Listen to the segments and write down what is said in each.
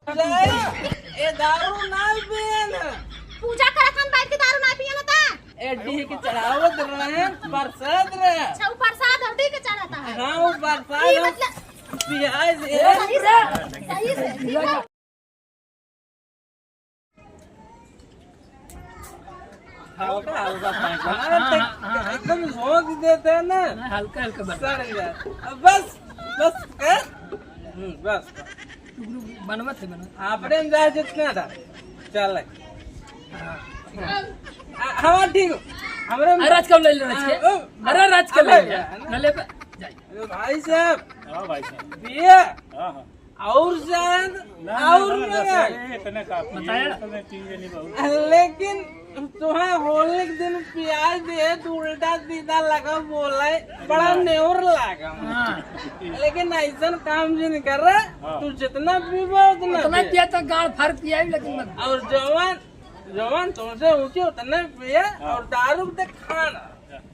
ए दारू ना पियन पूजा करत हम बैठ के दारू ना पियन ता ए डी के चढ़ावत रहे प्रसाद रे अच्छा प्रसाद हड्डी के चढ़ाता है हां वो प्रसाद मतलब प्याज सही से हल्का हल्का एकदम झोंक देते हैं ना हल्का हल्का सड़ जाए बस बस कर बस बनवत है बनवत आपने जाए जितना था चल हाँ ठीक हमारे राज कब ले अरे राज कब ले भाई साहब हाँ भाई साहब पिए हाँ और शायद और इतने काफी है नहीं बहुत लेकिन तुम्हें होली के दिन प्याज दे तू उल्टा सीधा लगा बोला बड़ा नेवर लगा लेकिन ऐसा काम जो नहीं कर रहा तू जितना पीवा उतना पिया तो गाड़ फाड़ पिया लेकिन और जवान जवान तुमसे ऊंचे उतना पिया और दारू पे खाना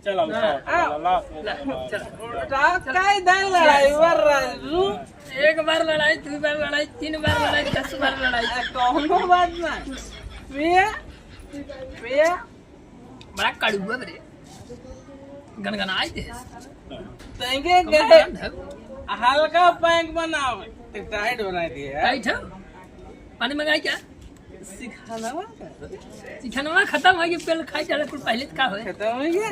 चलो लड़ाई राजू एक बार लड़ाई दो बार लड़ाई 3 बार लड़ाई 10 बार लड़ाई कौनो बात ना पिया पिया बड़ा कड़ुआ रे गनगनाई दे तंगे गए हल्का पैंक बनाओ टाइट बना दिया टाइट है पानी मंगाई क्या सिखाना खत्म हो गया पहले खाई चले कुछ पहले का हो खत्म हो गया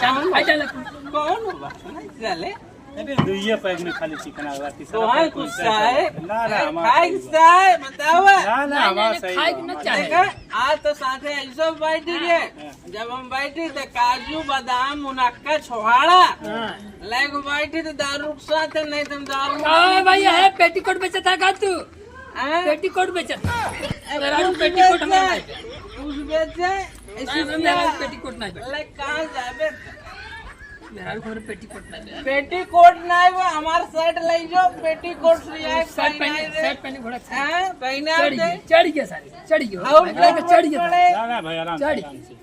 चावल खाई चले कौन होगा चले अरे दुइया पैक में खाली चिकन आवा तो हां कुछ है ना खाई है बताओ ना हमारा सही खाई न चाहे आज तो साथे ऐसा बैठी है जब हम बैठी तो काजू बादाम मुनक्का छोहाड़ा लेके बैठी तो दारू के साथ नहीं तुम दारू भाई है पेटीकोट बेचा था का तू पेटीकोट बेचा पेटीकोट हमारा उस बेचे पेटीकोट नहीं लाइक कहां जाबे मेरा घर पेटीकोट नहीं पेटीकोट नहीं वो हमार शर्ट ले जो पेटीकोट लिया शर्ट पहने घोड़ा हां पहना चढ़ गया सारे चढ़ गया और चढ़ गया ना भाई आराम चढ़ से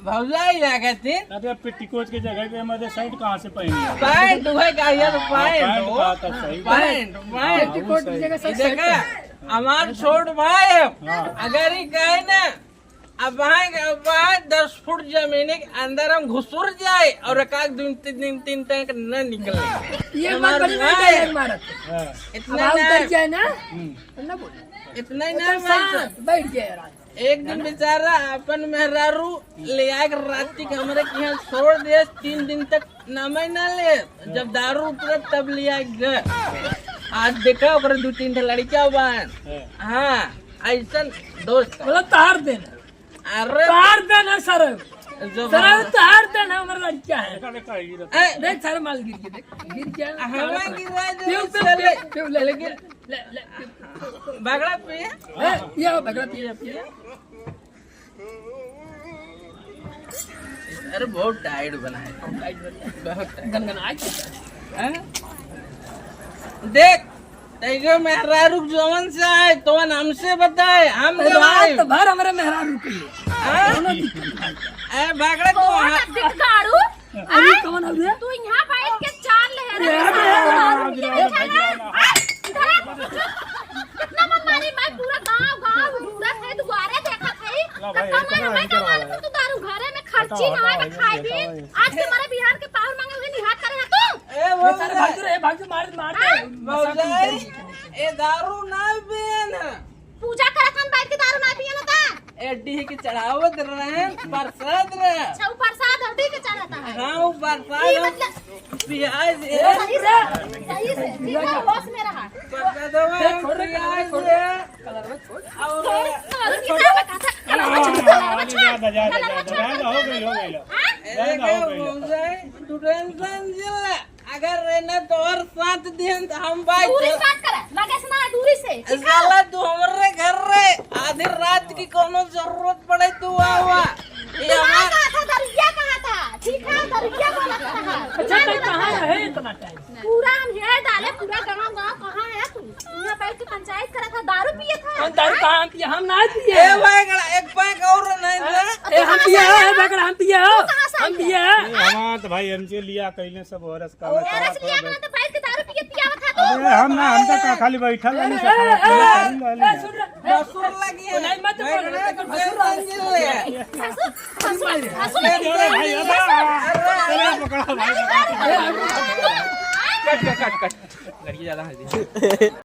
भौजाई लागती अरे पेटीकोट की जगह पे हमारे साइड कहाँ से पहनी पैंट हुए का यार पैंट बात है सही पैंट पैंट पेटीकोट की जगह सब देखा हमार छोट भाई है अगर ही कहे ना अब वहाँ 10 फुट जमीन के अंदर हम घुसुर जाए और एक तीन तक न निकले ये बात बड़ी नहीं है मारत इतना उतर जाए ना ना बोल इतना ही ना बैठ गया एक दिन बेचारा अपन मेहरारू ले आके रात के हमरे के यहाँ छोड़ दिया 3 दिन तक नाम ही ना ले जब दारू उतरे तब लिया गए आज देखा ओकरे 2-3 लड़कियां बान हाँ ऐसा दोस्त बोला तार देना अरे तार देना सर जो सर तार देना हमारा लड़का है देखा देख सारे माल गिर गया हमें गिरा पियो दे ले लेकिन ले बगड़ा पे ये बगड़ा पिए अरे बहुत टाइट बना है बहुत गनगनाई देख तेरे मेहरारू जवन से आए तो हमसे बताए हम रात भर हमारे मेहरारू के ए बागड़ा तो गाड़ू अरे कौन है तू यहां बैठ के चाल ले कितना मारी मैं पूरा गांव ढूंढत है दुआरे देखा थे तू दारू घरे में खर्ची ना है खाई भी आज के मारे बिहार के पावर मांगे हुए निहात करे है तू ए वो भाग मार मौजाई ए दारू ना पियन पूजा करत हम बैठ के दारू ना पियन ता एडी के चढ़ावत रहे प्रसाद रे अच्छा प्रसाद हड्डी के चढ़ाता है हां वो प्रसाद प्याज सही से होश में रहा प्रसाद प्याज तू टेंशन जिला अगर रहना तो और 7 दिन हम बाइक दूरी काट कर लगे से ना दूरी से साला तू हमारे घर रे आधी रात की कोनो जरूरत पड़े तू आवा ये कहां था दरिया कहां था ठीक है दरिया कहां था अच्छा तो कहां है इतना टाइम पूरा हम ये डाले पूरा गांव कहां है तू यहां बैठ के पंचायत करा था दारू पिए था हम दारू कहां पिए हम ना पिए ए भाई एक पैक और नहीं था ए हम पिए है बगड़ा हम पिए हम पिए हमारा तो भाई हमसे लिया कहले सब औरस का तो बैठ के दारू पिए पिया था हम ना हम तो खाली बैठल रहनी सुन रहा बसुर लगी है नहीं मत बोल रंगीन ले भाई पकड़ा भाई कट कट कट कट करिए ज्यादा